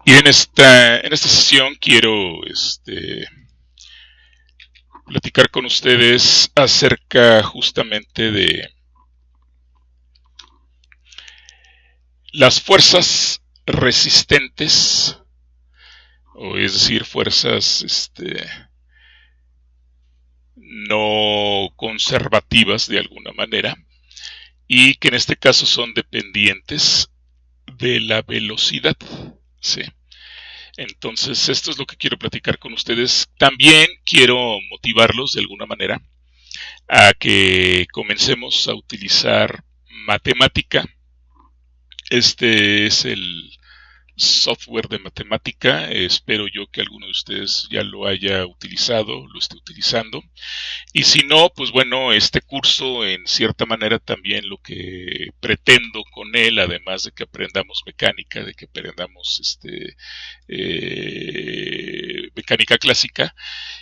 Y en esta sesión quiero platicar con ustedes acerca justamente de las fuerzas resistentes, o es decir, fuerzas no conservativas de alguna manera, y que en este caso son dependientes de la velocidad. ¿Sí? Entonces, esto es lo que quiero platicar con ustedes. También quiero motivarlos de alguna manera a que comencemos a utilizar matemática. Este es el software de matemática. Espero yo que alguno de ustedes ya lo haya utilizado, lo esté utilizando. Y si no, pues bueno, este curso en cierta manera también lo que pretendo con él, además de que aprendamos mecánica, de que aprendamos mecánica clásica,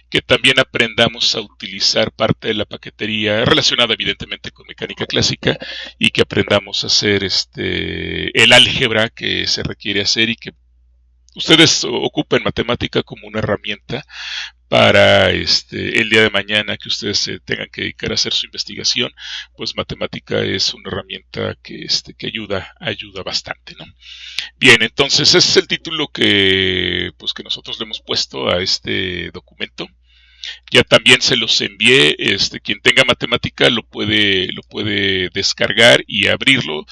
que también aprendamos a utilizar parte de la paquetería relacionada evidentemente con mecánica clásica y que aprendamos a hacer el álgebra que se requiere hacer y que ustedes ocupen matemática como una herramienta para el día de mañana que ustedes se tengan que dedicar a hacer su investigación, pues matemática es una herramienta que ayuda bastante, ¿no? Bien, entonces ese es el título que nosotros le hemos puesto a este documento. Ya también se los envié. Quien tenga matemática lo puede descargar y abrirlo.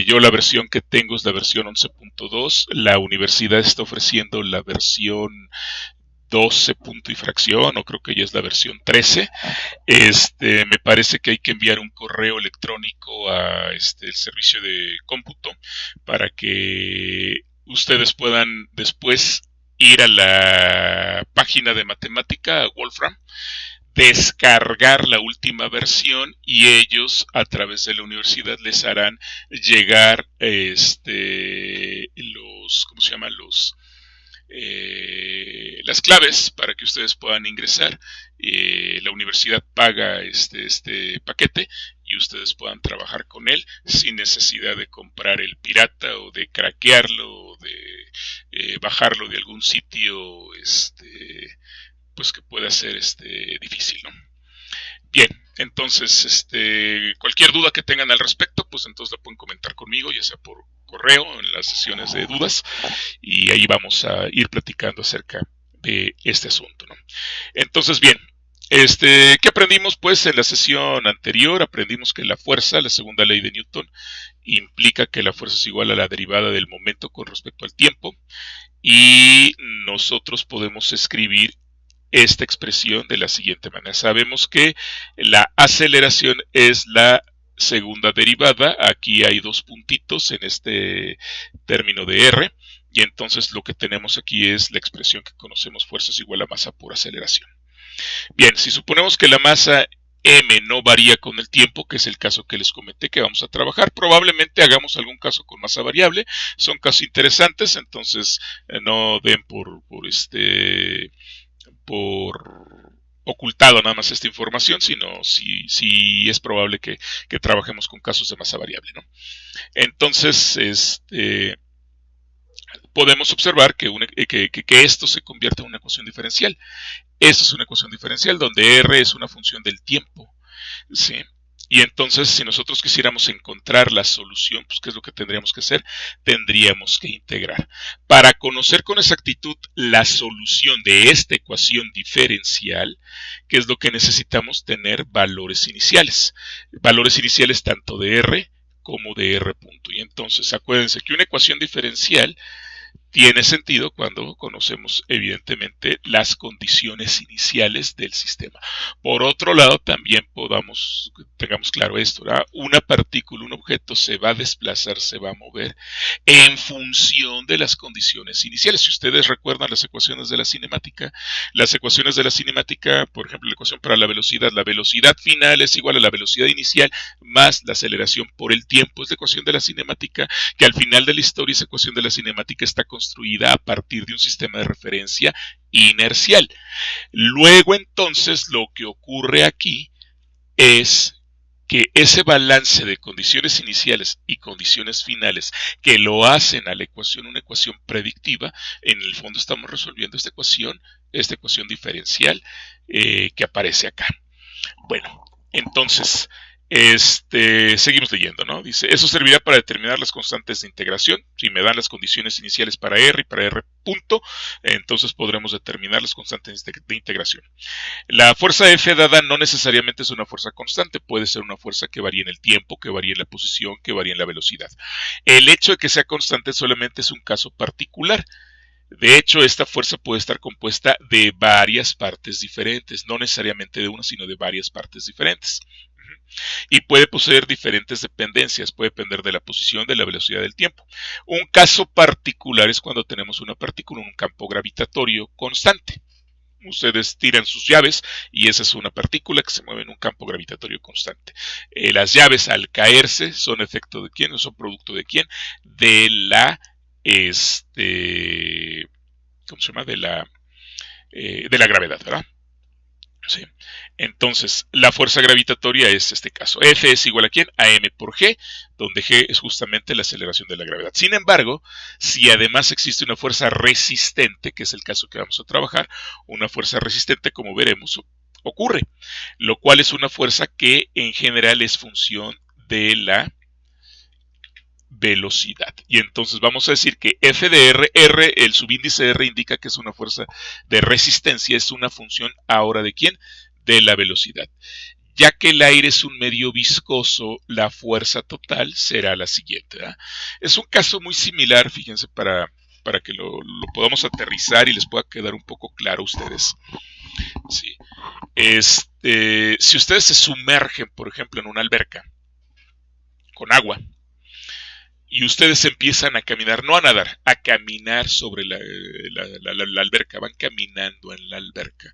Yo la versión que tengo es la versión 11.2. La universidad está ofreciendo la versión 12 punto y fracción, o creo que ya es la versión 13. Me parece que hay que enviar un correo electrónico a el servicio de cómputo para que ustedes puedan después ir a la página de matemática, a Wolfram, descargar la última versión y ellos a través de la universidad les harán llegar ¿cómo se llaman? Las claves para que ustedes puedan ingresar. La universidad paga este paquete y ustedes puedan trabajar con él sin necesidad de comprar el pirata o de craquearlo o de bajarlo de algún sitio pues que pueda ser difícil, ¿no? Bien, entonces, cualquier duda que tengan al respecto, pues entonces la pueden comentar conmigo, ya sea por correo en las sesiones de dudas, y ahí vamos a ir platicando acerca de este asunto, ¿no? Entonces, bien, ¿qué aprendimos? Pues en la sesión anterior aprendimos que la fuerza, la segunda ley de Newton, implica que la fuerza es igual a la derivada del momento con respecto al tiempo, y nosotros podemos escribir esta expresión de la siguiente manera. Sabemos que la aceleración es la segunda derivada. Aquí hay dos puntitos en este término de R. Y entonces lo que tenemos aquí es la expresión que conocemos, fuerza es igual a masa por aceleración. Bien, si suponemos que la masa m no varía con el tiempo, que es el caso que les comenté que vamos a trabajar, probablemente hagamos algún caso con masa variable. Son casos interesantes, entonces no den por ocultado nada más esta información, sino si es probable que trabajemos con casos de masa variable, ¿no? Entonces, podemos observar que esto se convierte en una ecuación diferencial. Esto es una ecuación diferencial donde R es una función del tiempo, ¿sí? Y entonces, si nosotros quisiéramos encontrar la solución, pues ¿qué es lo que tendríamos que hacer? Tendríamos que integrar. Para conocer con exactitud la solución de esta ecuación diferencial, ¿qué es lo que necesitamos? Tener valores iniciales. Valores iniciales tanto de R como de R punto. Y entonces, acuérdense que una ecuación diferencial tiene sentido cuando conocemos evidentemente las condiciones iniciales del sistema. Por otro lado, también tengamos claro esto, ¿verdad? Una partícula, un objeto se va a desplazar, se va a mover en función de las condiciones iniciales. Si ustedes recuerdan las ecuaciones de la cinemática, por ejemplo, la ecuación para la velocidad final es igual a la velocidad inicial más la aceleración por el tiempo, es la ecuación de la cinemática, que al final de la historia esa ecuación de la cinemática está construida a partir de un sistema de referencia inercial. Luego entonces lo que ocurre aquí es que ese balance de condiciones iniciales y condiciones finales que lo hacen a la ecuación una ecuación predictiva, en el fondo estamos resolviendo esta ecuación diferencial que aparece acá. Bueno, entonces, seguimos leyendo, ¿no? Dice, eso servirá para determinar las constantes de integración. Si me dan las condiciones iniciales para R y para R punto, entonces podremos determinar las constantes de integración. La fuerza F dada no necesariamente es una fuerza constante, puede ser una fuerza que varía en el tiempo, que varía en la posición, que varía en la velocidad. El hecho de que sea constante solamente es un caso particular. De hecho, esta fuerza puede estar compuesta de varias partes diferentes, no necesariamente de una, sino de varias partes diferentes. Y puede poseer diferentes dependencias, puede depender de la posición, de la velocidad del tiempo. Un caso particular es cuando tenemos una partícula en un campo gravitatorio constante. Ustedes tiran sus llaves y esa es una partícula que se mueve en un campo gravitatorio constante. Las llaves al caerse son efecto de quién, o son producto de quién, de la ¿cómo se llama? De la gravedad, ¿verdad? Sí. Entonces, la fuerza gravitatoria es este caso. F es igual a ¿quién? A m por g, donde g es justamente la aceleración de la gravedad. Sin embargo, si además existe una fuerza resistente, que es el caso que vamos a trabajar, una fuerza resistente, como veremos, ocurre, lo cual es una fuerza que en general es función de la velocidad. Y entonces vamos a decir que F de R, el subíndice R indica que es una fuerza de resistencia, es una función ahora de ¿quién? De la velocidad. Ya que el aire es un medio viscoso, la fuerza total será la siguiente, ¿verdad? Es un caso muy similar, fíjense, para que lo podamos aterrizar y les pueda quedar un poco claro a ustedes. Sí. Si ustedes se sumergen, por ejemplo, en una alberca con agua, y ustedes empiezan a caminar, no a nadar, a caminar sobre la alberca, van caminando en la alberca.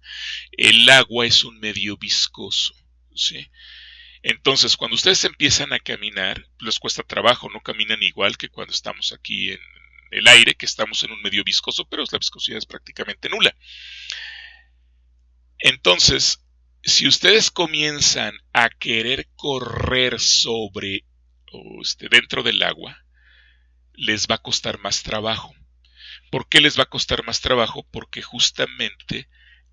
El agua es un medio viscoso, ¿sí? Entonces, cuando ustedes empiezan a caminar, les cuesta trabajo, no caminan igual que cuando estamos aquí en el aire, que estamos en un medio viscoso, pero la viscosidad es prácticamente nula. Entonces, si ustedes comienzan a querer correr sobre o dentro del agua, les va a costar más trabajo. ¿Por qué les va a costar más trabajo? Porque justamente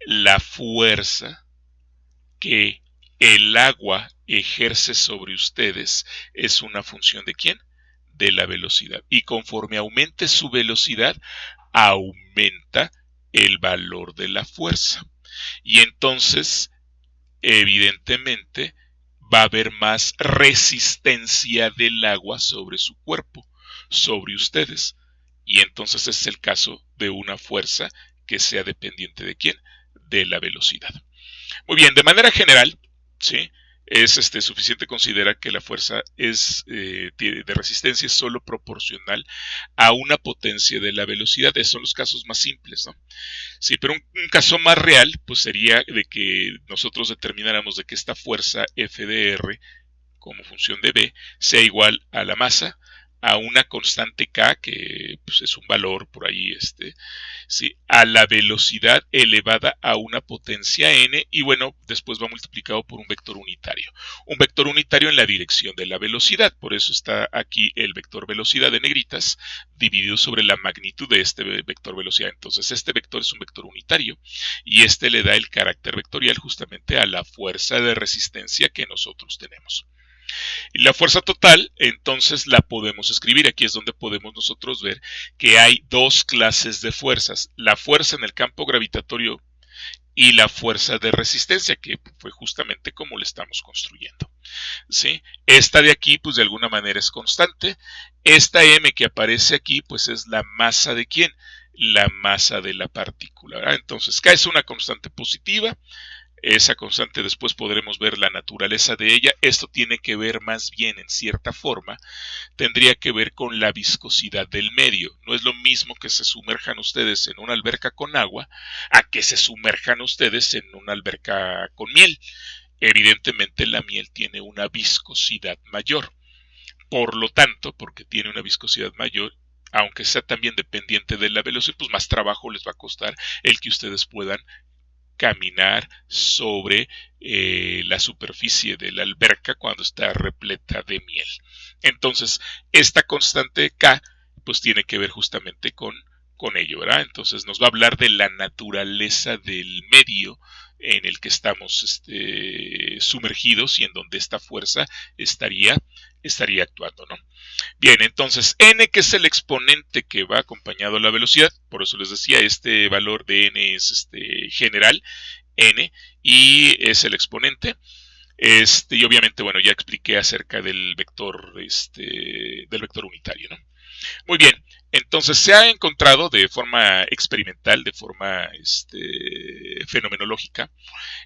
la fuerza que el agua ejerce sobre ustedes es una función ¿de quién? De la velocidad. Y conforme aumente su velocidad, aumenta el valor de la fuerza. Y entonces, evidentemente, va a haber más resistencia del agua sobre su cuerpo, sobre ustedes. Y entonces es el caso de una fuerza que sea dependiente ¿de quién? De la velocidad. Muy bien, de manera general, ¿sí? Es suficiente considerar que la fuerza de resistencia es solo proporcional a una potencia de la velocidad. Esos son los casos más simples, ¿no? Sí, pero un caso más real, pues sería de que nosotros determináramos de que esta fuerza F de R como función de B sea igual a la masa, a una constante K, que pues, es un valor por ahí, ¿sí? A la velocidad elevada a una potencia n, y bueno, después va multiplicado por un vector unitario. Un vector unitario en la dirección de la velocidad, por eso está aquí el vector velocidad de negritas, dividido sobre la magnitud de este vector velocidad. Entonces este vector es un vector unitario, y este le da el carácter vectorial justamente a la fuerza de resistencia que nosotros tenemos. Y la fuerza total, entonces la podemos escribir. Aquí es donde podemos nosotros ver que hay dos clases de fuerzas. La fuerza en el campo gravitatorio y la fuerza de resistencia, que fue justamente como le estamos construyendo. ¿Sí? Esta de aquí, pues de alguna manera es constante. Esta m que aparece aquí, pues es la masa de ¿quién? La masa de la partícula, ¿verdad? Entonces, K es una constante positiva. Esa constante después podremos ver la naturaleza de ella. Esto tiene que ver más bien en cierta forma, tendría que ver con la viscosidad del medio. No es lo mismo que se sumerjan ustedes en una alberca con agua a que se sumerjan ustedes en una alberca con miel. Evidentemente la miel tiene una viscosidad mayor. Por lo tanto, porque tiene una viscosidad mayor, aunque sea también dependiente de la velocidad, pues más trabajo les va a costar el que ustedes puedan caminar sobre la superficie de la alberca cuando está repleta de miel. Entonces, esta constante K pues tiene que ver justamente con ello, ¿verdad? Entonces nos va a hablar de la naturaleza del medio en el que estamos sumergidos y en donde esta fuerza estaría actuando, ¿no? Bien, entonces n, que es el exponente que va acompañado a la velocidad, por eso les decía, este valor de n es general, n, y es el exponente. Y obviamente, bueno, ya expliqué acerca del vector unitario, ¿no? Muy bien, entonces se ha encontrado de forma experimental, de forma fenomenológica.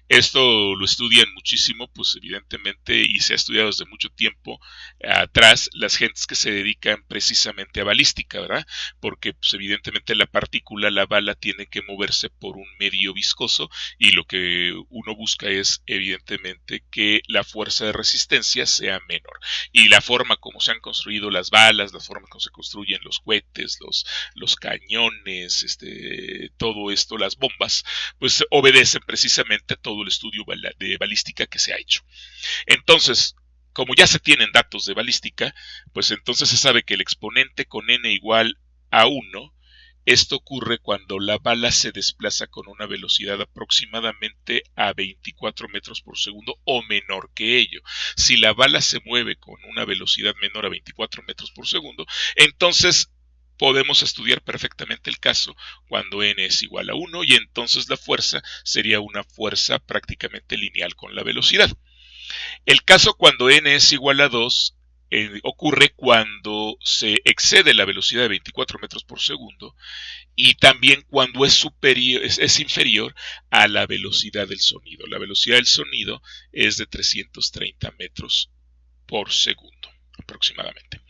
Esto lo estudian muchísimo, pues evidentemente, y se ha estudiado desde mucho tiempo atrás, las gentes que se dedican precisamente a balística, ¿verdad? Porque pues evidentemente la partícula, la bala, tiene que moverse por un medio viscoso y lo que uno busca es evidentemente que la fuerza de resistencia sea menor. Y la forma como se han construido las balas, la forma como se construyen los cohetes, los cañones, todo esto, las bombas, pues obedecen precisamente a todo el estudio de balística que se ha hecho. Entonces, como ya se tienen datos de balística, pues entonces se sabe que el exponente con n igual a 1, esto ocurre cuando la bala se desplaza con una velocidad aproximadamente a 24 metros por segundo o menor que ello. Si la bala se mueve con una velocidad menor a 24 metros por segundo, entonces podemos estudiar perfectamente el caso cuando n es igual a 1 y entonces la fuerza sería una fuerza prácticamente lineal con la velocidad. El caso cuando n es igual a 2 ocurre cuando se excede la velocidad de 24 metros por segundo y también cuando es inferior a la velocidad del sonido. La velocidad del sonido es de 330 metros por segundo aproximadamente.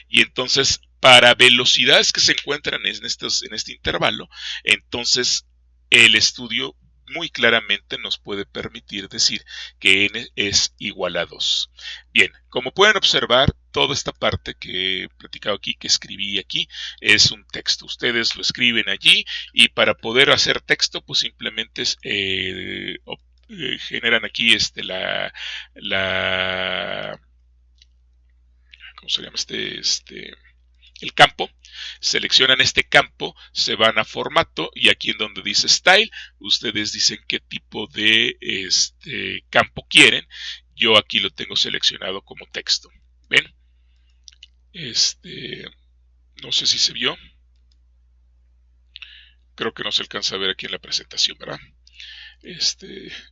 Y entonces, para velocidades que se encuentran en este intervalo, entonces el estudio muy claramente nos puede permitir decir que n es igual a 2. Bien, como pueden observar, toda esta parte que he platicado aquí, que escribí aquí, es un texto. Ustedes lo escriben allí y para poder hacer texto, pues simplemente generan aquí ¿cómo se llama? El campo, seleccionan este campo, se van a formato y aquí en donde dice style, ustedes dicen qué tipo de campo quieren. Yo aquí lo tengo seleccionado como texto. ¿Ven? No sé si se vio. Creo que no se alcanza a ver aquí en la presentación, ¿verdad?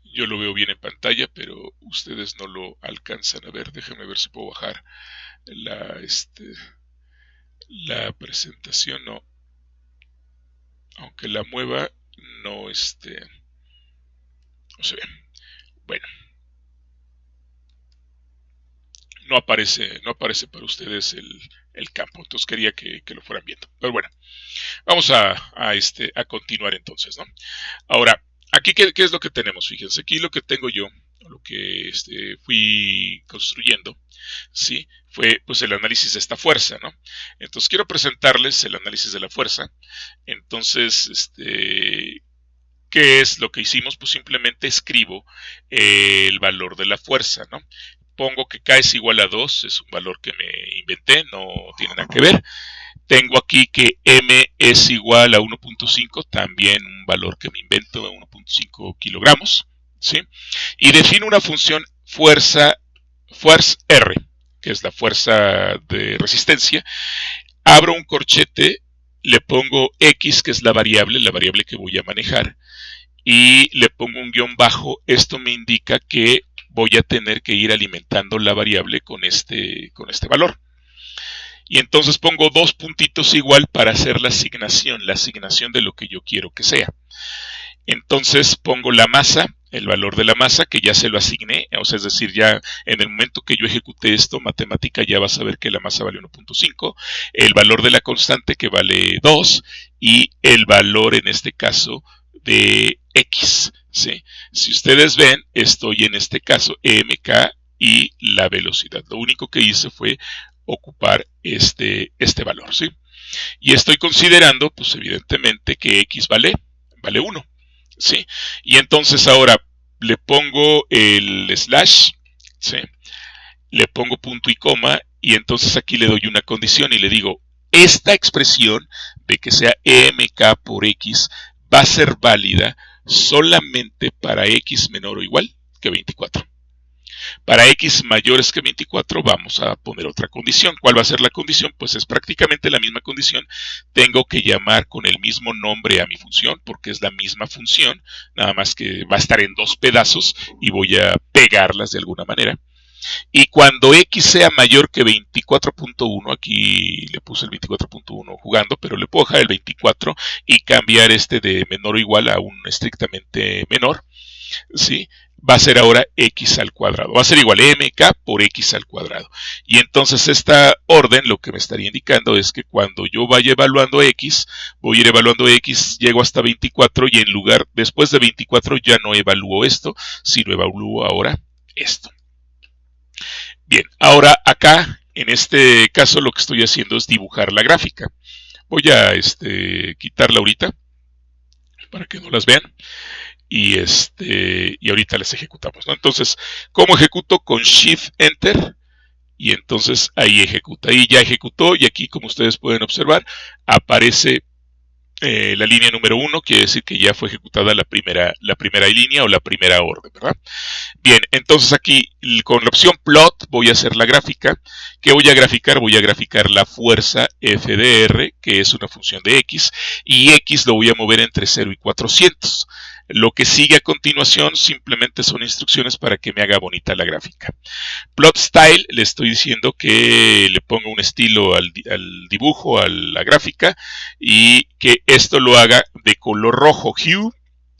Yo lo veo bien en pantalla, pero ustedes no lo alcanzan a ver. Déjenme ver si puedo bajar la presentación. No, aunque la mueva, no no se ve. Bueno, no aparece para ustedes el campo, entonces quería que lo fueran viendo. Pero bueno, vamos a continuar entonces, ¿no? Ahora, aquí ¿qué es lo que tenemos? Fíjense, aquí lo que tengo yo, lo que fui construyendo, ¿sí? Fue pues el análisis de esta fuerza, ¿no? Entonces quiero presentarles el análisis de la fuerza. Entonces, ¿qué es lo que hicimos? Pues simplemente escribo el valor de la fuerza, ¿no? Pongo que K es igual a 2, es un valor que me inventé, no tiene nada que ver. Tengo aquí que M es igual a 1.5, también un valor que me invento, 1.5 kilogramos, ¿sí? Y defino una función fuerza R, que es la fuerza de resistencia. Abro un corchete, le pongo X, que es la variable que voy a manejar, y le pongo un guión bajo. Esto me indica que voy a tener que ir alimentando la variable con este valor. Y entonces pongo dos puntitos igual para hacer la asignación de lo que yo quiero que sea. Entonces pongo la masa, el valor de la masa, que ya se lo asigné, o sea, es decir, ya en el momento que yo ejecute esto, matemática ya va a saber que la masa vale 1.5, el valor de la constante que vale 2 y el valor en este caso de X, ¿sí? Si ustedes ven, estoy en este caso MK y la velocidad. Lo único que hice fue ocupar este valor, ¿sí? Y estoy considerando, pues evidentemente, que X vale 1. ¿sí? Y entonces ahora le pongo el slash, ¿sí? Le pongo punto y coma, y entonces aquí le doy una condición y le digo, esta expresión de que sea EMK por X va a ser válida solamente para X menor o igual que 24. Para X mayores que 24 vamos a poner otra condición. ¿Cuál va a ser la condición? Pues es prácticamente la misma condición. Tengo que llamar con el mismo nombre a mi función porque es la misma función, nada más que va a estar en dos pedazos y voy a pegarlas de alguna manera. Y cuando X sea mayor que 24.1, aquí le puse el 24.1 jugando, pero le puedo dejar el 24 y cambiar este de menor o igual a un estrictamente menor, ¿sí? Va a ser ahora X al cuadrado. Va a ser igual a MK por X al cuadrado. Y entonces esta orden lo que me estaría indicando es que cuando yo vaya evaluando X, voy a ir evaluando X, llego hasta 24 y en lugar, después de 24 ya no evalúo esto, sino evalúo ahora esto. Bien, ahora acá, en este caso, lo que estoy haciendo es dibujar la gráfica. Voy a quitarla ahorita para que no las vean. Y ahorita las ejecutamos, ¿no? Entonces, ¿cómo ejecuto? Con Shift Enter. Y entonces ahí ejecuta. Ahí ya ejecutó. Y aquí, como ustedes pueden observar, aparece la línea número 1, quiere decir que ya fue ejecutada la primera línea o la primera orden, ¿verdad? Bien, entonces aquí con la opción plot voy a hacer la gráfica. ¿Qué voy a graficar? Voy a graficar la fuerza f de r, que es una función de x, y x lo voy a mover entre 0 y 400. Lo que sigue a continuación simplemente son instrucciones para que me haga bonita la gráfica. Plot style, le estoy diciendo que le ponga un estilo al dibujo, a la gráfica, y que esto lo haga de color rojo. Hue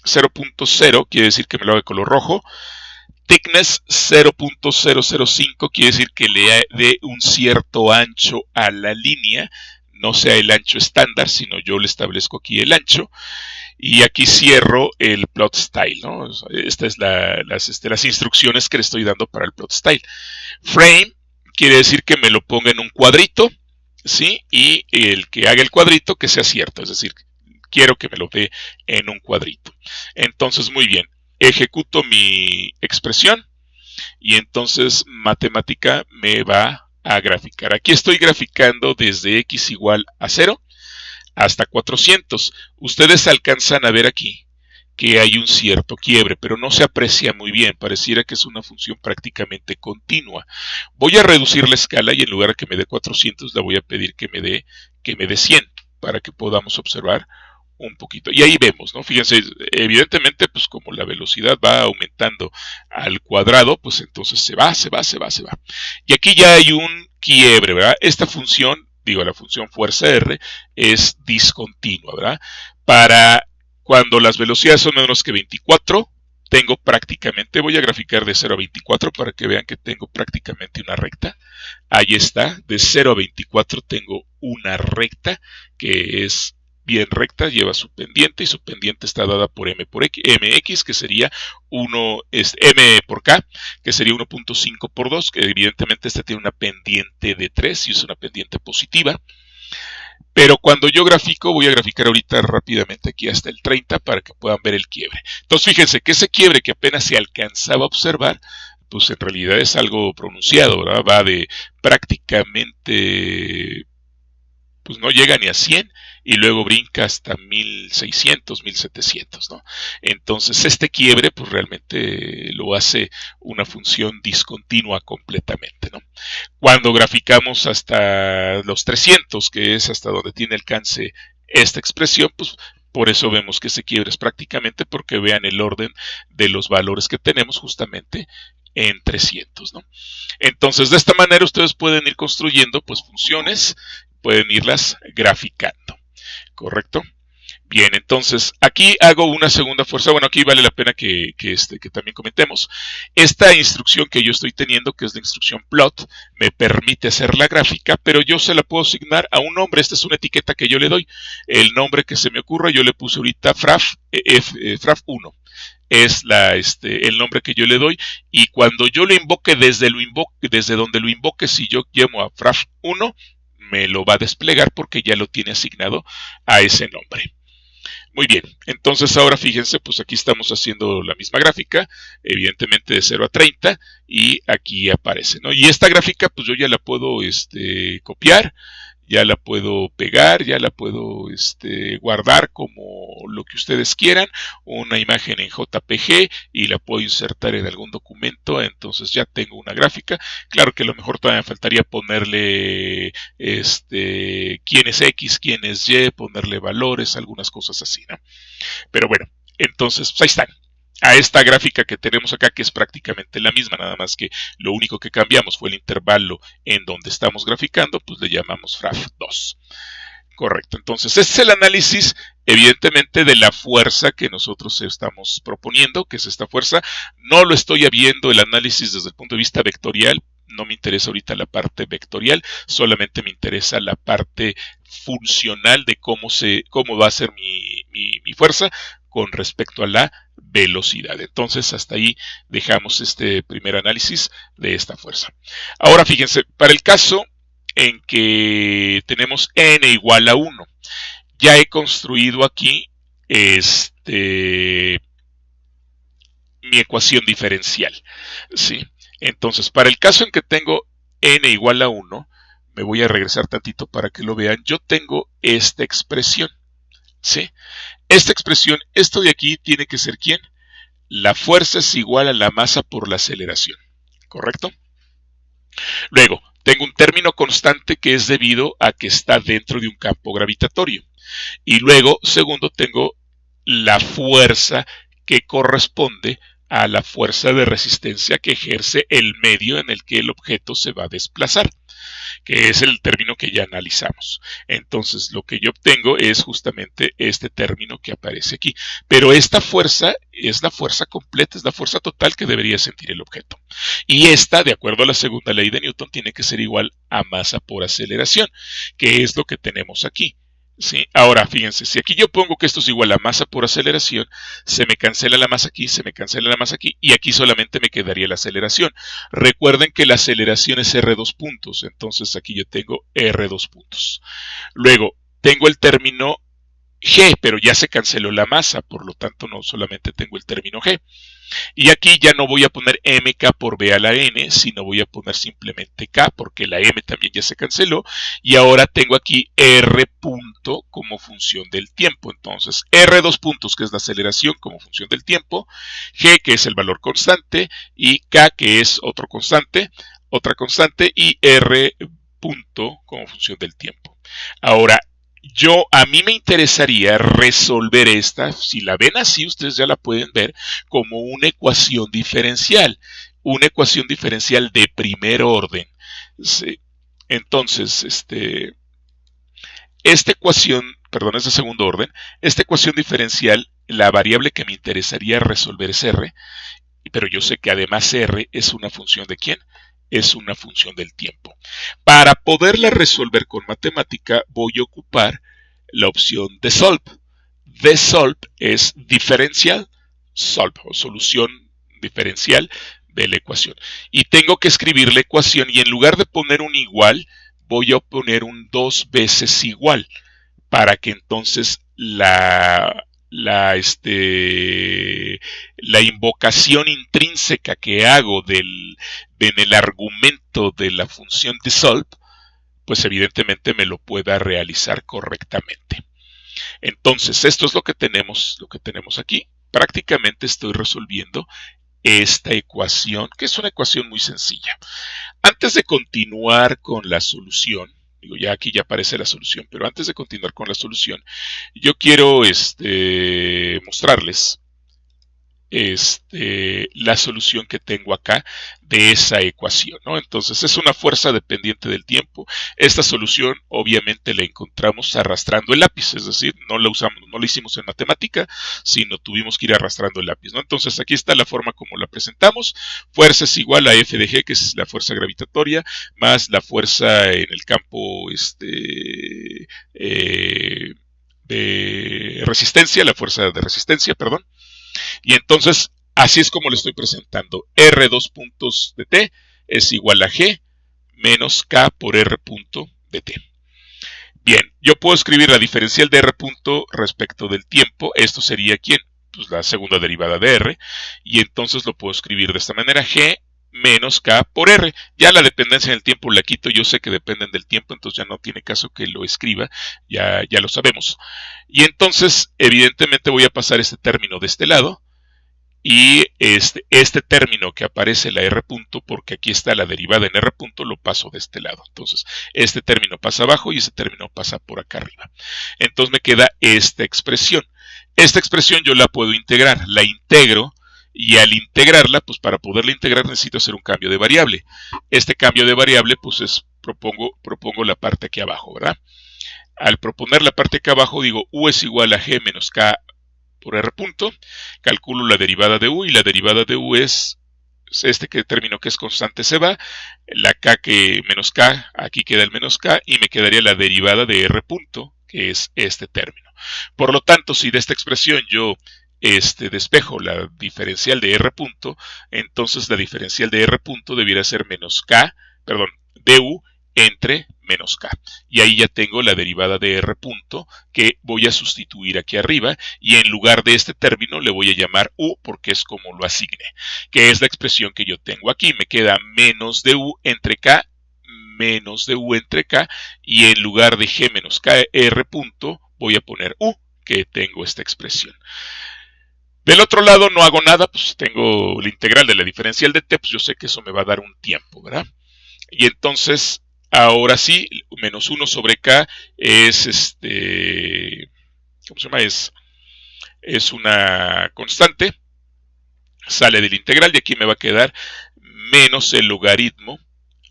0.0 quiere decir que me lo haga de color rojo. Thickness 0.005 quiere decir que le dé un cierto ancho a la línea, no sea el ancho estándar, sino yo le establezco aquí el ancho. Y aquí cierro el plot style, ¿no? Estas es las instrucciones que le estoy dando para el plot style. Frame quiere decir que me lo ponga en un cuadrito, ¿sí? Y el que haga el cuadrito que sea cierto, es decir, quiero que me lo dé en un cuadrito. Entonces, muy bien, ejecuto mi expresión y entonces matemática me va a graficar. Aquí estoy graficando desde x igual a 0 hasta 400. Ustedes alcanzan a ver aquí que hay un cierto quiebre, pero no se aprecia muy bien, pareciera que es una función prácticamente continua. Voy a reducir la escala y en lugar de que me dé 400, le voy a pedir que me dé 100 para que podamos observar un poquito. Y ahí vemos, ¿no? Fíjense, evidentemente, pues como la velocidad va aumentando al cuadrado, pues entonces se va. Y aquí ya hay un quiebre, ¿verdad? Esta función, la función fuerza R, es discontinua, ¿verdad? Para cuando las velocidades son menos que 24, tengo prácticamente, voy a graficar de 0 a 24 para que vean que tengo prácticamente una recta. Ahí está, de 0 a 24 tengo una recta que es bien recta, lleva su pendiente y su pendiente está dada por mx, que sería m por k, que sería 1.5 por 2, que evidentemente esta tiene una pendiente de 3 y es una pendiente positiva. Pero cuando yo grafico, voy a graficar ahorita rápidamente aquí hasta el 30 para que puedan ver el quiebre. Entonces fíjense que ese quiebre que apenas se alcanzaba a observar, pues en realidad es algo pronunciado, ¿verdad? Va de prácticamente, pues no llega ni a 100 y luego brinca hasta 1600, 1700, ¿no? Entonces este quiebre pues realmente lo hace una función discontinua completamente, ¿no? Cuando graficamos hasta los 300, que es hasta donde tiene alcance esta expresión, pues por eso vemos que se quiebra es prácticamente porque vean el orden de los valores que tenemos justamente en 300, ¿no? Entonces de esta manera ustedes pueden ir construyendo pues funciones, pueden irlas graficando, ¿correcto? Bien, entonces aquí hago una segunda fuerza. Bueno, aquí vale la pena que también comentemos. Esta instrucción que yo estoy teniendo, que es la instrucción plot, me permite hacer la gráfica, pero yo se la puedo asignar a un nombre. Esta es una etiqueta que yo le doy. El nombre que se me ocurra, yo le puse ahorita fraf1. Es el nombre que yo le doy. Y cuando yo lo invoque desde donde lo invoque, si yo llamo a fraf1, me lo va a desplegar porque ya lo tiene asignado a ese nombre. Muy bien, entonces ahora fíjense, pues aquí estamos haciendo la misma gráfica, evidentemente de 0 a 30, y aquí aparece, ¿no? Y esta gráfica, pues yo ya la puedo copiar, ya la puedo pegar, ya la puedo guardar como lo que ustedes quieran, una imagen en JPG y la puedo insertar en algún documento, entonces ya tengo una gráfica. Claro que a lo mejor todavía me faltaría ponerle quién es X, quién es Y, ponerle valores, algunas cosas así, ¿no? Pero bueno, entonces pues ahí están. A esta gráfica que tenemos acá, que es prácticamente la misma, nada más que lo único que cambiamos fue el intervalo en donde estamos graficando, pues le llamamos FRAF2. Correcto, entonces este es el análisis evidentemente de la fuerza que nosotros estamos proponiendo, que es esta fuerza. No lo estoy viendo el análisis desde el punto de vista vectorial, no me interesa ahorita la parte vectorial, solamente me interesa la parte funcional de cómo va a ser mi fuerza con respecto a la velocidad. Entonces hasta ahí dejamos este primer análisis de esta fuerza. Ahora fíjense, para el caso en que tenemos n igual a 1, ya he construido aquí mi ecuación diferencial, ¿sí? Entonces, para el caso en que tengo n igual a 1, me voy a regresar tantito para que lo vean, yo tengo esta expresión, ¿sí? Esta expresión, esto de aquí tiene que ser ¿quién? La fuerza es igual a la masa por la aceleración, ¿correcto? Luego, tengo un término constante que es debido a que está dentro de un campo gravitatorio. Y luego, segundo, tengo la fuerza que corresponde a la fuerza de resistencia que ejerce el medio en el que el objeto se va a desplazar, que es el término que ya analizamos. Entonces, lo que yo obtengo es justamente este término que aparece aquí. Pero esta fuerza es la fuerza completa, es la fuerza total que debería sentir el objeto. Y esta, de acuerdo a la segunda ley de Newton, tiene que ser igual a masa por aceleración, que es lo que tenemos aquí. ¿Sí? Ahora, fíjense, si aquí yo pongo que esto es igual a masa por aceleración, se me cancela la masa aquí, se me cancela la masa aquí, y aquí solamente me quedaría la aceleración. Recuerden que la aceleración es R2 puntos, entonces aquí yo tengo R2 puntos. Luego, tengo el término G, pero ya se canceló la masa, por lo tanto no solamente tengo el término G. Y aquí ya no voy a poner mk por b a la n, sino voy a poner simplemente k, porque la m también ya se canceló. Y ahora tengo aquí r punto como función del tiempo. Entonces, r2 puntos, que es la aceleración como función del tiempo, g, que es el valor constante, y k, que es otra constante, y r punto como función del tiempo. Ahora, a mí me interesaría resolver esta, si la ven así, ustedes ya la pueden ver como una ecuación diferencial de primer orden. ¿Sí? Entonces, esta ecuación, perdón, es de segundo orden, esta ecuación diferencial, la variable que me interesaría resolver es r, pero yo sé que además r es una función de ¿quién? Es una función del tiempo. Para poderla resolver con matemática voy a ocupar la opción de solve. De solve es diferencial solve o solución diferencial de la ecuación. Y tengo que escribir la ecuación y en lugar de poner un igual, voy a poner un 2 veces igual para que entonces la invocación intrínseca que hago en el argumento de la función de solve, pues evidentemente me lo pueda realizar correctamente. Entonces, esto es lo que tenemos aquí. Prácticamente estoy resolviendo esta ecuación, que es una ecuación muy sencilla. Antes de continuar con la solución, digo, ya aquí ya aparece la solución, pero antes de continuar con la solución, yo quiero mostrarles la solución que tengo acá de esa ecuación, ¿no? Entonces es una fuerza dependiente del tiempo. Esta solución obviamente la encontramos arrastrando el lápiz, es decir, no la hicimos en matemática, sino tuvimos que ir arrastrando el lápiz, ¿no? Entonces aquí está la forma como la presentamos. Fuerza es igual a F de G, que es la fuerza gravitatoria, más la fuerza en el campo de resistencia, la fuerza de resistencia, perdón. Y entonces, así es como lo estoy presentando. R2 puntos de T es igual a G menos K por R punto de T. Bien, yo puedo escribir la diferencial de R punto respecto del tiempo. Esto sería ¿quién? Pues la segunda derivada de R. Y entonces lo puedo escribir de esta manera. G menos K por R. Ya la dependencia en el tiempo la quito. Yo sé que dependen del tiempo, entonces ya no tiene caso que lo escriba. Ya lo sabemos. Y entonces, evidentemente, voy a pasar este término de este lado. Y este término que aparece en la R punto, porque aquí está la derivada en R punto, lo paso de este lado. Entonces, este término pasa abajo y ese término pasa por acá arriba. Entonces me queda esta expresión. Esta expresión yo la puedo integrar. La integro y al integrarla, pues para poderla integrar necesito hacer un cambio de variable. Este cambio de variable, pues propongo la parte aquí abajo, ¿verdad? Al proponer la parte aquí abajo, digo U es igual a G menos K por R punto, calculo la derivada de U y la derivada de U es este que término que es constante se va, la K que menos K, aquí queda el menos K y me quedaría la derivada de R punto, que es este término. Por lo tanto, si de esta expresión yo despejo la diferencial de R punto, entonces la diferencial de R punto debiera ser menos K, perdón, du entre menos K. Y ahí ya tengo la derivada de R punto que voy a sustituir aquí arriba y en lugar de este término le voy a llamar U porque es como lo asigné, que es la expresión que yo tengo aquí. Me queda menos de U entre K menos de U entre K y en lugar de G menos K R punto voy a poner U, que tengo esta expresión. Del otro lado no hago nada, pues tengo la integral de la diferencial de t, pues yo sé que eso me va a dar un tiempo, ¿verdad? Y entonces, ahora sí, menos 1 sobre k es ¿cómo se llama? Es una constante, sale del integral y aquí me va a quedar menos el logaritmo.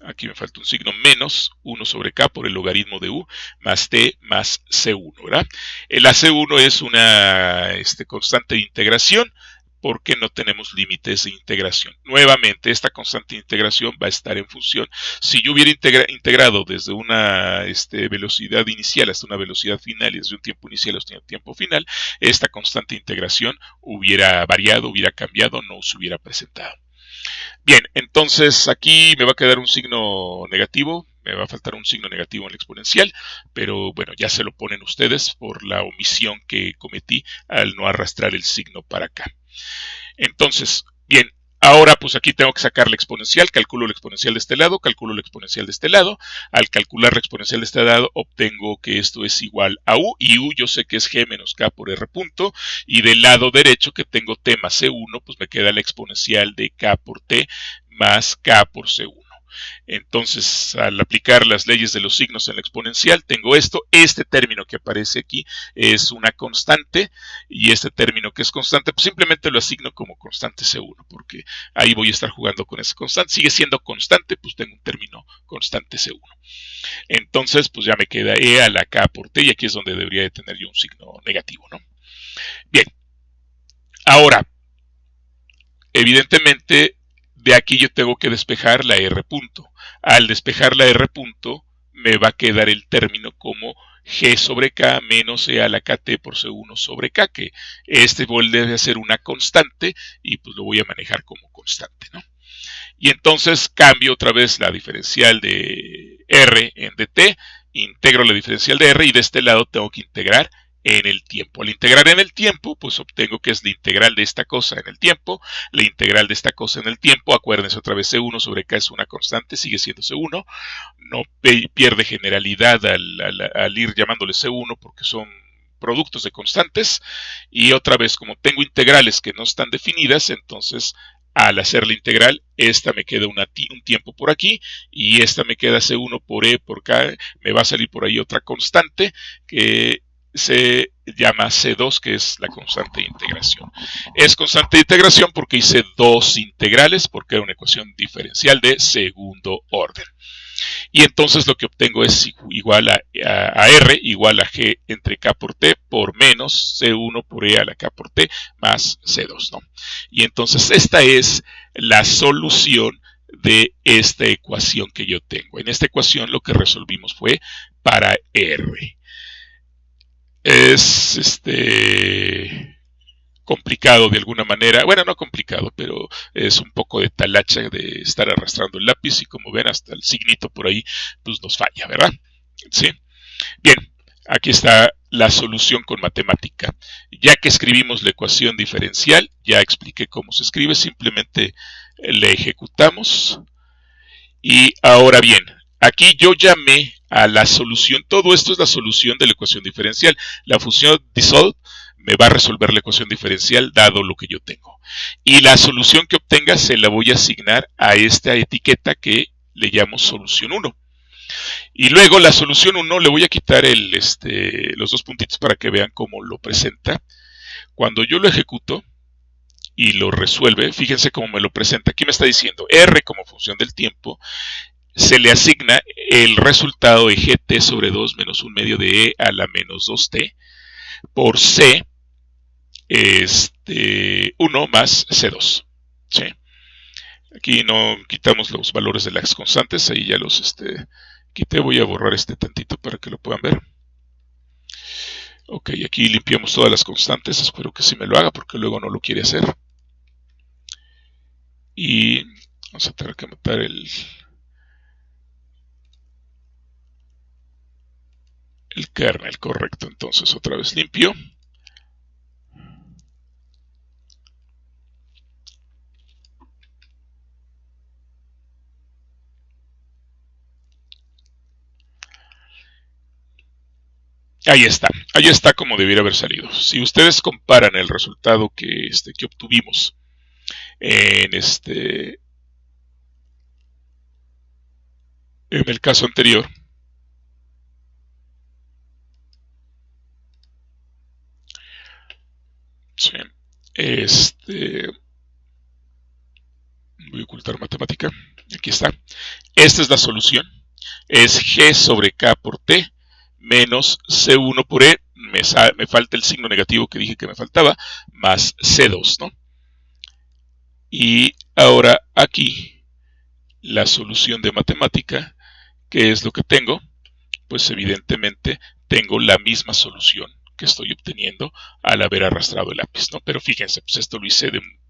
Aquí me falta un signo, menos 1 sobre k por el logaritmo de u, más t más c1, ¿verdad? El ac1 es una constante de integración, porque no tenemos límites de integración. Nuevamente, esta constante de integración va a estar en función. Si yo hubiera integrado desde una velocidad inicial hasta una velocidad final y desde un tiempo inicial hasta un tiempo final, esta constante de integración hubiera variado, hubiera cambiado, no se hubiera presentado. Bien, entonces aquí me va a quedar un signo negativo, me va a faltar un signo negativo en la exponencial, pero bueno, ya se lo ponen ustedes por la omisión que cometí al no arrastrar el signo para acá. Entonces, bien, ahora pues aquí tengo que sacar la exponencial, calculo la exponencial de este lado, calculo la exponencial de este lado. Al calcular la exponencial de este lado obtengo que esto es igual a u, y u yo sé que es g menos k por r punto, y del lado derecho que tengo t más c1, pues me queda la exponencial de k por t más k por c1. Entonces, al aplicar las leyes de los signos en la exponencial, tengo esto. Este término que aparece aquí es una constante, y este término que es constante, pues simplemente lo asigno como constante C1, porque ahí voy a estar jugando con esa constante. Sigue siendo constante, pues tengo un término constante C1. Entonces, pues ya me queda E a la K por T, y aquí es donde debería de tener yo un signo negativo, ¿no? Bien. Ahora, evidentemente, de aquí yo tengo que despejar la R punto. Al despejar la R punto, me va a quedar el término como G sobre K menos E a la KT por C1 sobre K, que debe ser una constante, y pues lo voy a manejar como constante, ¿no? Y entonces cambio otra vez la diferencial de R en dt, integro la diferencial de R, y de este lado tengo que integrar en el tiempo. Al integrar en el tiempo, pues obtengo que es la integral de esta cosa en el tiempo, la integral de esta cosa en el tiempo. Acuérdense otra vez, C1 sobre K es una constante, sigue siendo C1, no pierde generalidad al ir llamándole C1 porque son productos de constantes. Y otra vez, como tengo integrales que no están definidas, entonces al hacer la integral, esta me queda un tiempo por aquí, y esta me queda C1 por E por K, me va a salir por ahí otra constante que se llama C2, que es la constante de integración. Es constante de integración porque hice dos integrales, porque era una ecuación diferencial de segundo orden. Y entonces lo que obtengo es igual a R igual a G entre K por T por menos C1 por E a la K por T más C2, ¿no? Y entonces esta es la solución de esta ecuación que yo tengo. En esta ecuación lo que resolvimos fue para R. Es complicado de alguna manera, bueno, no complicado, pero es un poco de talacha de estar arrastrando el lápiz, y como ven, hasta el signito por ahí pues nos falla, ¿verdad? Sí. Bien, aquí está la solución con matemática. Ya que escribimos la ecuación diferencial, ya expliqué cómo se escribe, simplemente le ejecutamos. Y ahora bien, aquí yo llamé a la solución, todo esto es la solución de la ecuación diferencial. La función dissolve me va a resolver la ecuación diferencial dado lo que yo tengo. Y la solución que obtenga se la voy a asignar a esta etiqueta que le llamo solución 1. Y luego la solución 1 le voy a quitar los dos puntitos para que vean cómo lo presenta. Cuando yo lo ejecuto y lo resuelve, fíjense cómo me lo presenta. Aquí me está diciendo R como función del tiempo, se le asigna el resultado de gt sobre 2 menos 1 medio de e a la menos 2t por c 1 más c2. ¿Sí? Aquí no quitamos los valores de las constantes, ahí ya los quité. Voy a borrar tantito para que lo puedan ver. Ok, aquí limpiamos todas las constantes, espero que sí me lo haga porque luego no lo quiere hacer. Y vamos a tener que matar el kernel, correcto. Entonces otra vez limpio. Ahí está como debiera haber salido. Si ustedes comparan el resultado que obtuvimos en el caso anterior, sí, voy a ocultar matemática, aquí está. Esta es la solución, es G sobre K por T menos C1 por E, me falta el signo negativo que dije que me faltaba, más C2, ¿no? Y ahora aquí, la solución de matemática, ¿qué es lo que tengo? Pues evidentemente tengo la misma solución que estoy obteniendo al haber arrastrado el lápiz, ¿no? Pero fíjense, pues esto lo hice de un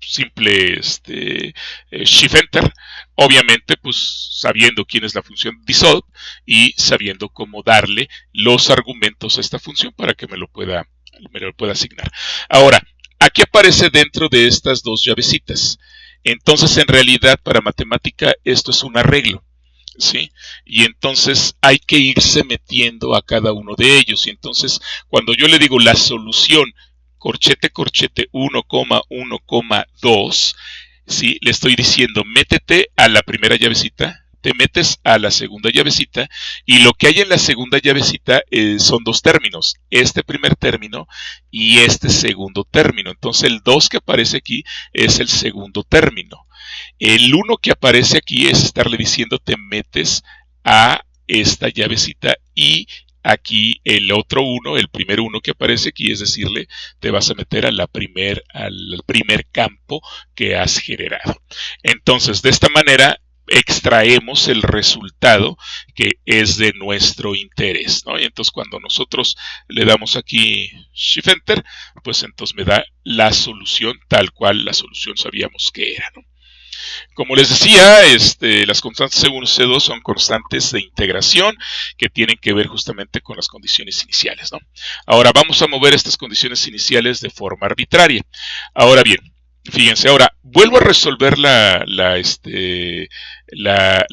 simple shift enter, obviamente pues sabiendo quién es la función dissolve y sabiendo cómo darle los argumentos a esta función para que me lo pueda asignar. Ahora, aquí aparece dentro de estas dos llavecitas. Entonces, en realidad, para matemática, esto es un arreglo. ¿Sí? Y entonces hay que irse metiendo a cada uno de ellos. Y entonces, cuando yo le digo la solución corchete, corchete 1,1,2, ¿sí? Le estoy diciendo, métete a la primera llavecita, te metes a la segunda llavecita, y lo que hay en la segunda llavecita son dos términos, este primer término y este segundo término. Entonces el 2 que aparece aquí es el segundo término. El 1 que aparece aquí es estarle diciendo, te metes a esta llavecita, y aquí el otro 1, el primer 1 que aparece aquí, es decirle, te vas a meter al primer campo que has generado. Entonces, de esta manera extraemos el resultado que es de nuestro interés, ¿no? Y entonces cuando nosotros le damos aquí Shift Enter, pues entonces me da la solución tal cual la solución sabíamos que era, ¿no? Como les decía, las constantes C1 y C2 son constantes de integración que tienen que ver justamente con las condiciones iniciales, ¿no? Ahora vamos a mover estas condiciones iniciales de forma arbitraria. Ahora bien, fíjense, ahora vuelvo a resolver la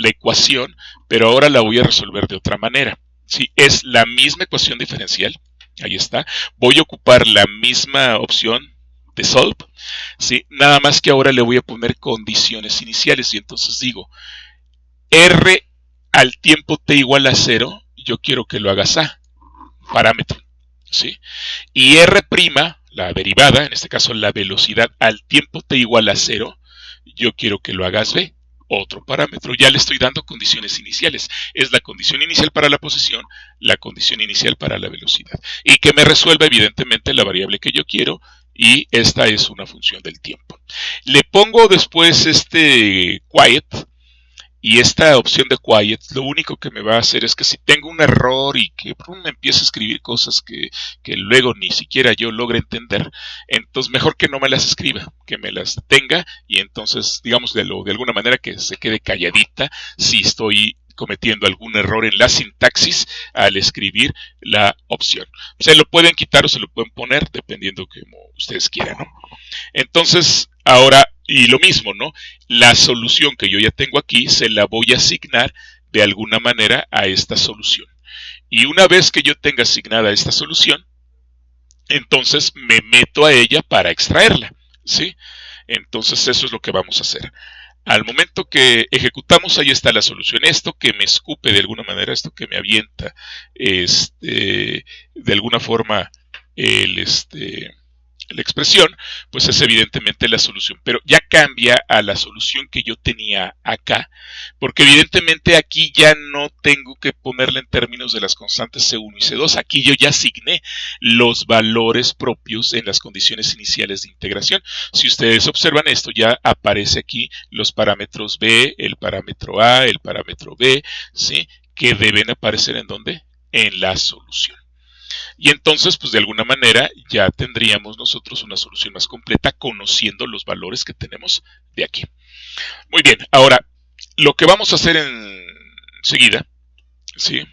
ecuación, pero ahora la voy a resolver de otra manera. ¿Sí? Es la misma ecuación diferencial, ahí está. Voy a ocupar la misma opción de solve, ¿sí? Nada más que ahora le voy a poner condiciones iniciales, y entonces digo, R al tiempo t igual a 0, yo quiero que lo hagas A, parámetro, ¿sí? Y R', la derivada, en este caso la velocidad al tiempo t igual a 0, yo quiero que lo hagas B, otro parámetro. Ya le estoy dando condiciones iniciales. Es la condición inicial para la posición, la condición inicial para la velocidad. Y que me resuelva evidentemente la variable que yo quiero, y esta es una función del tiempo. Le pongo después quiet, y esta opción de quiet lo único que me va a hacer es que si tengo un error y que me empiece a escribir cosas que luego ni siquiera yo logre entender, entonces mejor que no me las escriba, que me las tenga, y entonces digamos de alguna manera que se quede calladita si estoy cometiendo algún error en la sintaxis al escribir la opción. Se lo pueden quitar o se lo pueden poner dependiendo como ustedes quieran, ¿no? Entonces, ahora, y lo mismo, ¿no? La solución que yo ya tengo aquí se la voy a asignar de alguna manera a esta solución. Y una vez que yo tenga asignada esta solución, entonces me meto a ella para extraerla, ¿sí? Entonces eso es lo que vamos a hacer. Al momento que ejecutamos, ahí está la solución. Esto que me escupe de alguna manera, esto que me avienta, de alguna forma, el, la expresión, pues es evidentemente la solución, pero ya cambia a la solución que yo tenía acá, porque evidentemente aquí ya no tengo que ponerla en términos de las constantes C1 y C2, aquí yo ya asigné los valores propios en las condiciones iniciales de integración. Si ustedes observan esto, ya aparece aquí los parámetros B, el parámetro A, el parámetro B, ¿sí? Que deben aparecer ¿en dónde? En la solución. Y entonces, pues de alguna manera ya tendríamos nosotros una solución más completa conociendo los valores que tenemos de aquí. Muy bien, ahora lo que vamos a hacer enseguida, ¿sí?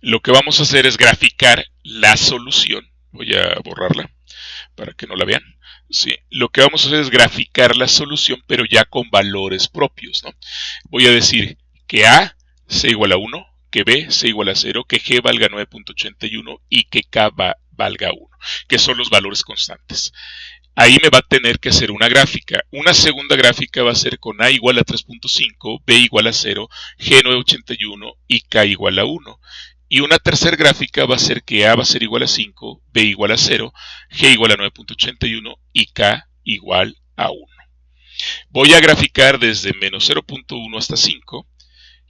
Lo que vamos a hacer es graficar la solución. Voy a borrarla para que no la vean. ¿Sí? Lo que vamos a hacer es graficar la solución, pero ya con valores propios, ¿no? Voy a decir que A sea igual a 1, que B sea igual a 0, que G valga 9.81 y que K valga 1, que son los valores constantes. Ahí me va a tener que hacer una gráfica. Una segunda gráfica va a ser con A igual a 3.5, B igual a 0, G 981 y K igual a 1. Y una tercera gráfica va a ser que A va a ser igual a 5, B igual a 0, G igual a 9.81 y K igual a 1. Voy a graficar desde menos 0.1 hasta 5.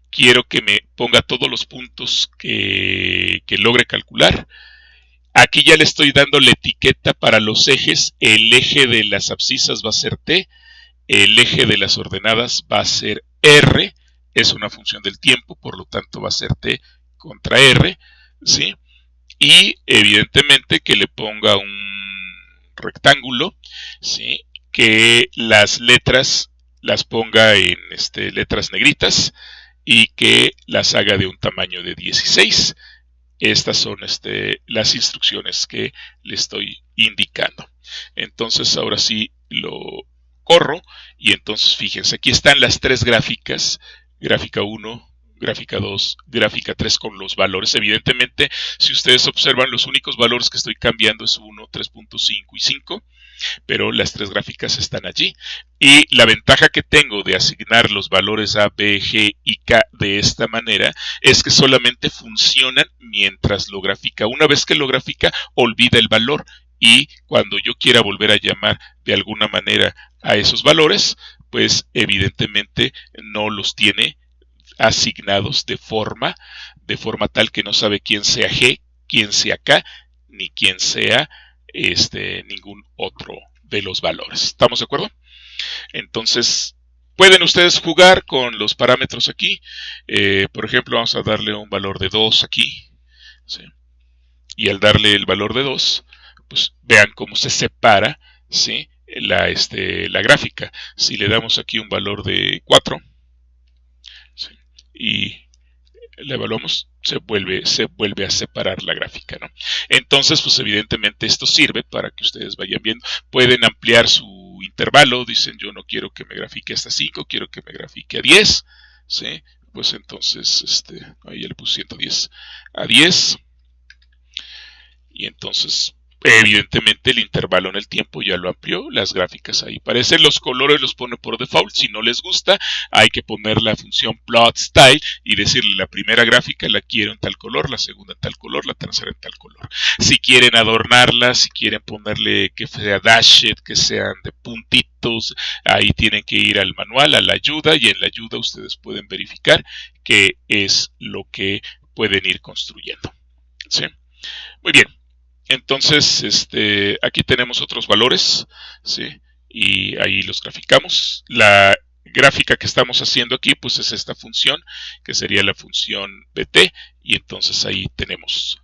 Quiero que me ponga todos los puntos que logre calcular. Aquí ya le estoy dando la etiqueta para los ejes. El eje de las abscisas va a ser T. El eje de las ordenadas va a ser R. Es una función del tiempo, por lo tanto va a ser T contra R, ¿sí? Y evidentemente que le ponga un rectángulo, ¿sí? Que las letras las ponga en letras negritas y que las haga de un tamaño de 16. Estas son las instrucciones que le estoy indicando. Entonces ahora sí lo corro y entonces fíjense, aquí están las tres gráficas, gráfica 1, gráfica 2, gráfica 3 con los valores. Evidentemente, si ustedes observan, los únicos valores que estoy cambiando es 1, 3.5 y 5, pero las tres gráficas están allí. Y la ventaja que tengo de asignar los valores A, B, G y K de esta manera es que solamente funcionan mientras lo grafica. Una vez que lo grafica, olvida el valor. Y cuando yo quiera volver a llamar de alguna manera a esos valores, pues evidentemente no los tiene asignados de forma tal que no sabe quién sea G, quién sea K, ni quién sea ningún otro de los valores. ¿Estamos de acuerdo? Entonces, pueden ustedes jugar con los parámetros aquí. Por ejemplo, vamos a darle un valor de 2 aquí. ¿Sí? Y al darle el valor de 2, pues vean cómo se separa, ¿sí? la gráfica. Si le damos aquí un valor de 4, ¿sí? Y la evaluamos, se vuelve a separar la gráfica, ¿no? Entonces, pues evidentemente esto sirve para que ustedes vayan viendo. Pueden ampliar su intervalo, dicen yo no quiero que me grafique hasta 5, quiero que me grafique a 10, ¿sí? Pues entonces, ahí ya le puse 110 a 10. Y entonces, evidentemente el intervalo en el tiempo ya lo amplió, las gráficas ahí aparecen, los colores los pone por default. Si no les gusta, hay que poner la función plot style y decirle la primera gráfica la quiero en tal color, la segunda en tal color, la tercera en tal color. Si quieren adornarla, si quieren ponerle que sea dashed, que sean de puntitos, ahí tienen que ir al manual, a la ayuda, y en la ayuda ustedes pueden verificar qué es lo que pueden ir construyendo. ¿Sí? Muy bien. Entonces, aquí tenemos otros valores, ¿sí? Y ahí los graficamos. La gráfica que estamos haciendo aquí, pues es esta función, que sería la función bt, y entonces ahí tenemos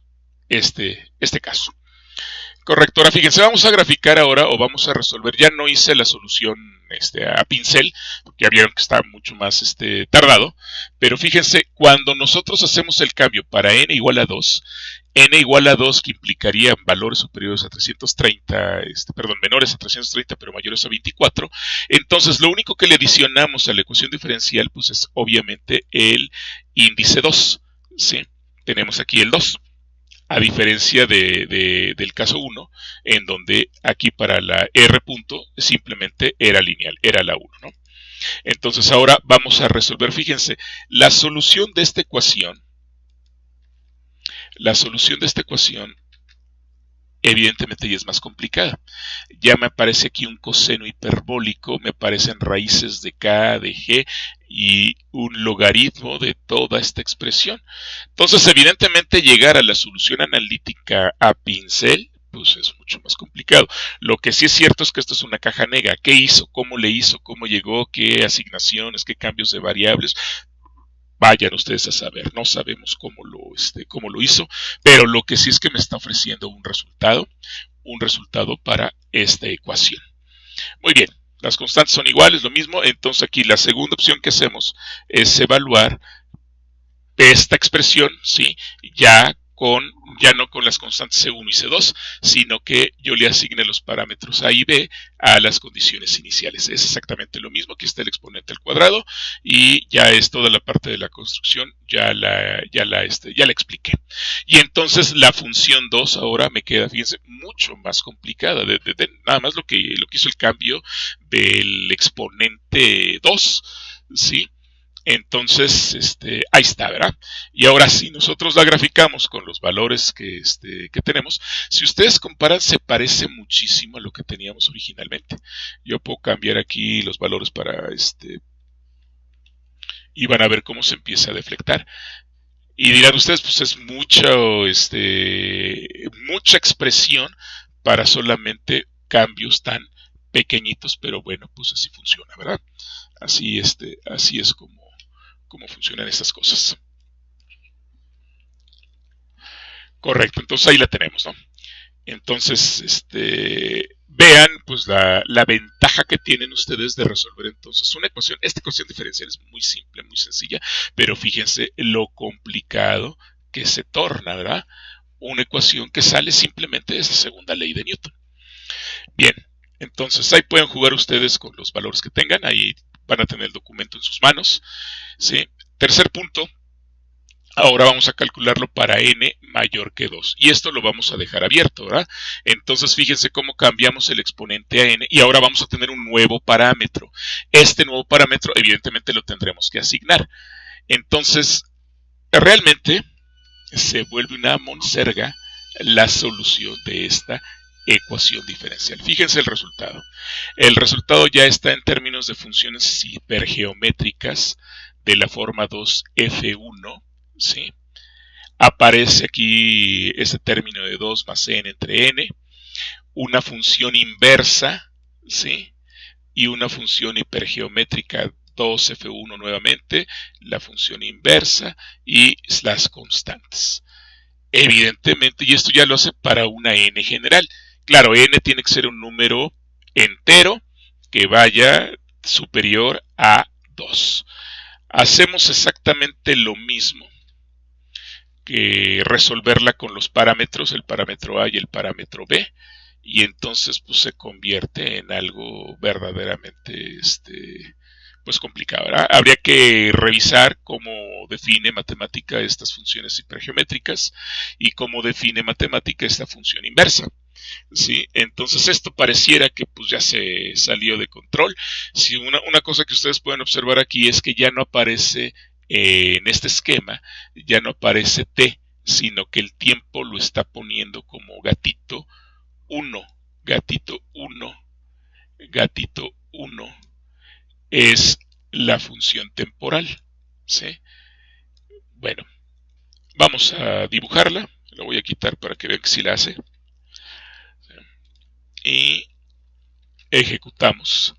este caso. Correcto, ahora fíjense, vamos a graficar ahora o vamos a resolver, ya no hice la solución a pincel, porque ya vieron que está mucho más tardado, pero fíjense, cuando nosotros hacemos el cambio para n igual a 2, n igual a 2 que implicaría valores superiores a 330, perdón, menores a 330 pero mayores a 24, entonces lo único que le adicionamos a la ecuación diferencial pues es obviamente el índice 2, ¿sí? Tenemos aquí el 2. A diferencia del caso 1, en donde aquí para la R punto simplemente era lineal, era la 1, ¿no? Entonces ahora vamos a resolver, fíjense, la solución de esta ecuación, evidentemente ya es más complicada. Ya me aparece aquí un coseno hiperbólico, me aparecen raíces de k, de g y un logaritmo de toda esta expresión. Entonces, evidentemente, llegar a la solución analítica a pincel, pues es mucho más complicado. Lo que sí es cierto es que esto es una caja negra. ¿Qué hizo? ¿Cómo le hizo? ¿Cómo llegó? ¿Qué asignaciones? ¿Qué cambios de variables? Vayan ustedes a saber, no sabemos cómo lo hizo, pero lo que sí es que me está ofreciendo un resultado para esta ecuación. Muy bien, las constantes son iguales, lo mismo, entonces aquí la segunda opción que hacemos es evaluar esta expresión, ¿sí? Ya no con las constantes C1 y C2, sino que yo le asigne los parámetros A y B a las condiciones iniciales. Es exactamente lo mismo, aquí está el exponente al cuadrado y ya es toda la parte de la construcción, ya la expliqué. Y entonces la función 2 ahora me queda, fíjense, mucho más complicada. Nada más lo que hizo el cambio del exponente 2, ¿sí? Entonces, ahí está, ¿verdad? Y ahora si nosotros la graficamos con los valores que tenemos, si ustedes comparan, se parece muchísimo a lo que teníamos originalmente. Yo puedo cambiar aquí los valores para y van a ver cómo se empieza a deflectar. Y dirán ustedes, pues es mucha expresión para solamente cambios tan pequeñitos, pero bueno, pues así funciona, ¿verdad? Así es como funcionan estas cosas. Correcto, entonces ahí la tenemos, ¿no? Entonces, vean pues la ventaja que tienen ustedes de resolver entonces una ecuación. Esta ecuación diferencial es muy simple, muy sencilla, pero fíjense lo complicado que se torna, ¿verdad? Una ecuación que sale simplemente de esa segunda ley de Newton. Bien, entonces ahí pueden jugar ustedes con los valores que tengan, ahí van a tener el documento en sus manos, ¿sí? Tercer punto. Ahora vamos a calcularlo para n mayor que 2. Y esto lo vamos a dejar abierto, ¿verdad? Entonces fíjense cómo cambiamos el exponente a n y ahora vamos a tener un nuevo parámetro. Este nuevo parámetro evidentemente lo tendremos que asignar. Entonces, realmente se vuelve una monserga la solución de esta ecuación diferencial. Fíjense el resultado. El resultado ya está en términos de funciones hipergeométricas de la forma 2f1. ¿Sí? Aparece aquí ese término de 2 más n entre n, una función inversa, ¿sí? Y una función hipergeométrica 2f1 nuevamente, la función inversa y las constantes. Evidentemente, y esto ya lo hace para una n general. Claro, n tiene que ser un número entero que vaya superior a 2. Hacemos exactamente lo mismo que resolverla con los parámetros, el parámetro A y el parámetro B, y entonces pues se convierte en algo verdaderamente pues complicado, ¿verdad? Habría que revisar cómo define matemática estas funciones hipergeométricas y cómo define matemática esta función inversa. ¿Sí? Entonces esto pareciera que pues ya se salió de control. Si una cosa que ustedes pueden observar aquí es que ya no aparece en este esquema, ya no aparece t, sino que el tiempo lo está poniendo como gatito 1, gatito 1, gatito 1, es la función temporal, ¿sí? Bueno, vamos a dibujarla, lo voy a quitar para que vean que sí la hace. Y ejecutamos.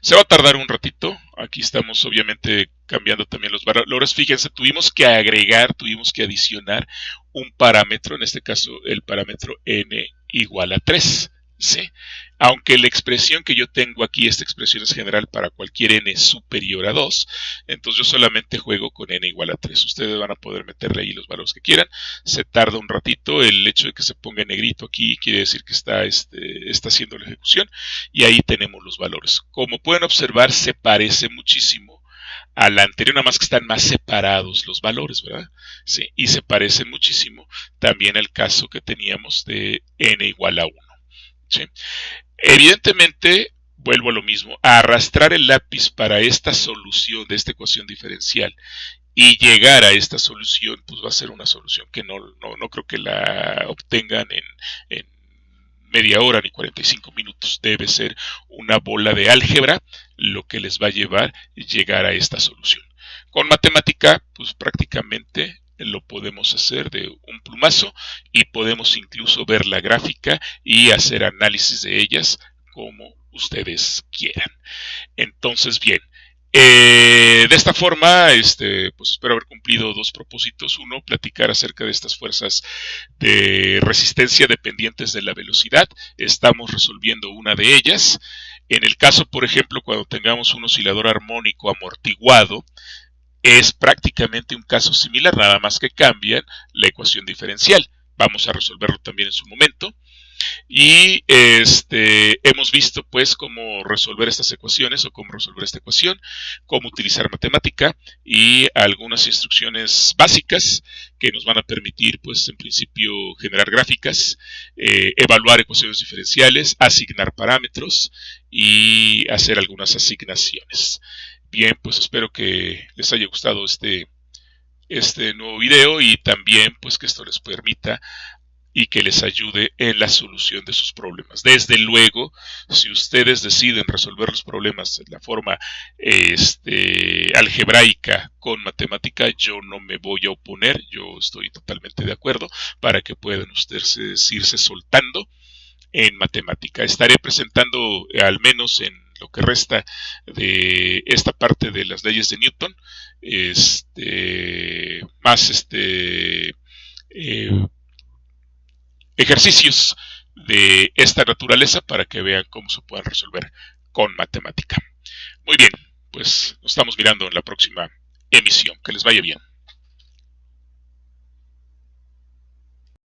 Se va a tardar un ratito. Aquí estamos obviamente cambiando también los valores. Fíjense, tuvimos que adicionar un parámetro, en este caso el parámetro n igual a 3. ¿Sí? Aunque la expresión que yo tengo aquí, esta expresión es general para cualquier n superior a 2, entonces yo solamente juego con n igual a 3. Ustedes van a poder meterle ahí los valores que quieran. Se tarda un ratito, el hecho de que se ponga en negrito aquí quiere decir que está haciendo la ejecución, y ahí tenemos los valores. Como pueden observar, se parece muchísimo a la anterior, nada más que están más separados los valores, ¿verdad? Sí, y se parece muchísimo también al caso que teníamos de n igual a 1. ¿Sí? Evidentemente, vuelvo a lo mismo, a arrastrar el lápiz para esta solución de esta ecuación diferencial y llegar a esta solución, pues va a ser una solución que no creo que la obtengan en media hora ni 45 minutos. Debe ser una bola de álgebra lo que les va a llevar llegar a esta solución. Con matemática, pues prácticamente lo podemos hacer de un plumazo y podemos incluso ver la gráfica y hacer análisis de ellas como ustedes quieran. Entonces, bien, de esta forma, pues espero haber cumplido dos propósitos. Uno, platicar acerca de estas fuerzas de resistencia dependientes de la velocidad. Estamos resolviendo una de ellas. En el caso, por ejemplo, cuando tengamos un oscilador armónico amortiguado, es prácticamente un caso similar, nada más que cambian la ecuación diferencial. Vamos a resolverlo también en su momento. Y hemos visto pues cómo resolver estas ecuaciones o cómo resolver esta ecuación, cómo utilizar matemática y algunas instrucciones básicas que nos van a permitir pues en principio generar gráficas, evaluar ecuaciones diferenciales, asignar parámetros y hacer algunas asignaciones. Bien, pues espero que les haya gustado este nuevo video y también pues que esto les permita y que les ayude en la solución de sus problemas. Desde luego, si ustedes deciden resolver los problemas de la forma algebraica con matemática, yo no me voy a oponer, yo estoy totalmente de acuerdo para que puedan ustedes irse soltando en matemática. Estaré presentando al menos en lo que resta de esta parte de las leyes de Newton, más ejercicios de esta naturaleza para que vean cómo se pueden resolver con matemática. Muy bien, pues nos estamos mirando en la próxima emisión. Que les vaya bien.